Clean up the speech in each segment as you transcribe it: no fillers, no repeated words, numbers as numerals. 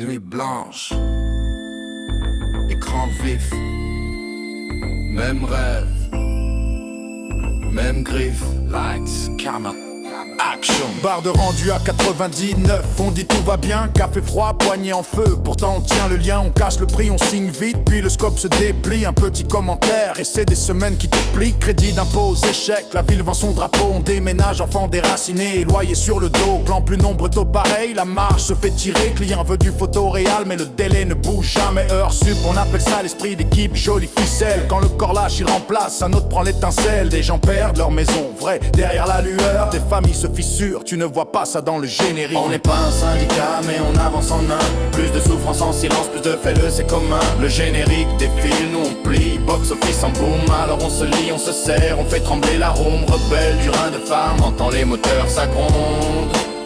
Nuit blanche, écran vif, même rêve, même griffe. Lights, camera, action. Barre de rendu à 99, on dit tout va bien, café froid, poignée en feu. Pourtant on tient le lien, on cache le prix, on signe vite, puis le scope se déplie. Un petit commentaire et c'est des semaines qui te plient. Crédit d'impôt, échec, la ville vend son drapeau. On déménage, enfant déraciné, loyer sur le dos. Plan plus nombreux taux pareil, la marge se fait tirer. Client veut du photoréal, mais le délai ne bouge jamais. Heure sup, on appelle ça l'esprit d'équipe, jolie ficelle. Quand le corps lâche, il remplace, un autre prend l'étincelle. Des gens perdent leur maison, vrai, derrière la lueur. Des familles se fissurent, tu ne vois pas ça dans le générique. On n'est pas un syndicat mais on avance en un. Plus de souffrance en silence, plus de fais-le c'est commun. Le générique défile, nous on plie. Box office en boom, alors on se lie, on se serre. On fait trembler la ronde, rebelle du rein de femme. Entend les moteurs, ça gronde.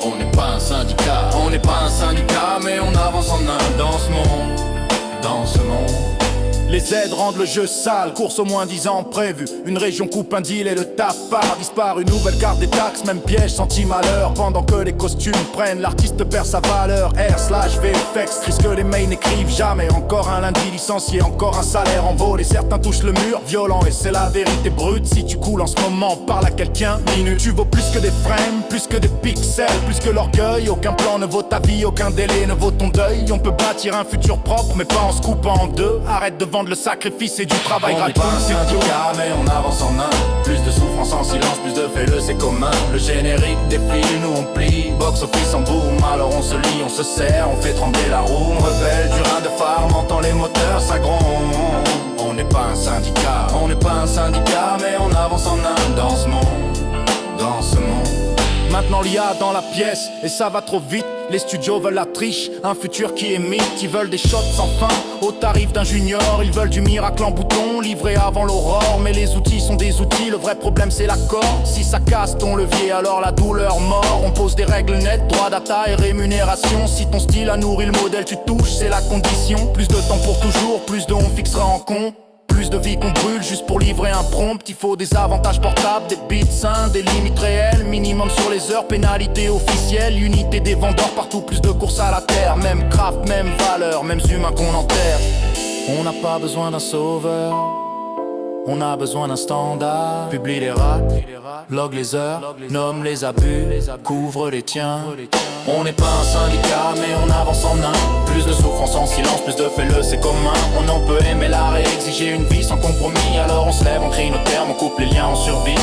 On n'est pas un syndicat, on n'est pas un syndicat mais on avance en un. Dans ce monde, dans ce monde. Les aides rendent le jeu sale, course au moins 10 ans prévu. Une région coupe un deal et le taf part. Disparaît une nouvelle carte des taxes, même piège, senti malheur. Pendant que les costumes prennent, l'artiste perd sa valeur. R/VFX, risque que les mails n'écrivent jamais. Encore un lundi licencié, encore un salaire en vol. Et certains touchent le mur, violent et c'est la vérité brute. Si tu coules en ce moment, parle à quelqu'un, minute. Tu vaux plus que des frames, plus que des pixels, plus que l'orgueil. Aucun plan ne vaut ta vie, aucun délai ne vaut ton deuil. On peut bâtir un futur propre, mais pas en se coupant en deux. Arrête de vendre le sacrifice et du travail gratuit. On n'est pas un syndicat mais on avance en un. Plus de souffrance en silence, plus de fais-le c'est commun. Le générique défile, nous on plie. Box office en boom, alors on se lie, on se serre. On fait trembler la roue, on rebelle du rein de phare. On entend les moteurs, ça gronde. On n'est pas un syndicat, on n'est pas un syndicat mais on avance en un. Dans ce monde, dans ce monde. Maintenant l'IA dans la pièce et ça va trop vite. Les studios veulent la triche, un futur qui est mythe. Ils veulent des shots sans fin, au tarif d'un junior. Ils veulent du miracle en bouton, livré avant l'aurore. Mais les outils sont des outils, le vrai problème c'est l'accord. Si ça casse ton levier, alors la douleur mord. On pose des règles nettes, droit data et rémunération. Si ton style a nourri le modèle, tu touches, c'est la condition. Plus de temps pour toujours, plus de on fixera en compte. Plus de vie qu'on brûle juste pour livrer un prompt. Il faut des avantages portables, des bits sains, des limites réelles. Minimum sur les heures, pénalité officielle. Unité des vendeurs partout, plus de courses à la terre. Même craft, même valeur, mêmes humains qu'on enterre. On n'a pas besoin d'un sauveur, on a besoin d'un standard. Publie les rats, log les heures, nomme les abus, couvre les tiens. On n'est pas un syndicat mais on avance en un. Plus de souffrance en silence, plus de fais-le c'est commun. On en peut aimer l'art et exiger une vie sans compromis. Alors on se lève, on crie nos termes, on coupe les liens, on survit.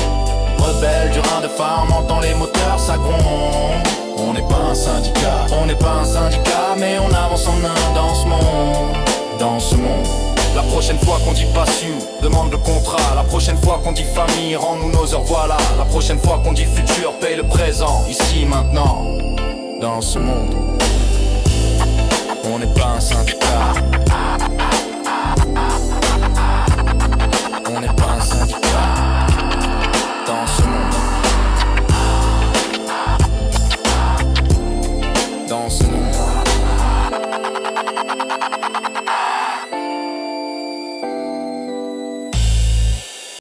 Rebelle du rein de phare, on entend les moteurs, ça gronde. On n'est pas un syndicat, on n'est pas un syndicat mais on avance en un. Dans ce monde, dans ce monde. La prochaine fois qu'on dit passion, demande le contrat. La prochaine fois qu'on dit famille, rends-nous nos heures, voilà. La prochaine fois qu'on dit futur, paye le présent. Ici, maintenant, dans ce monde. On n'est pas un syndicat.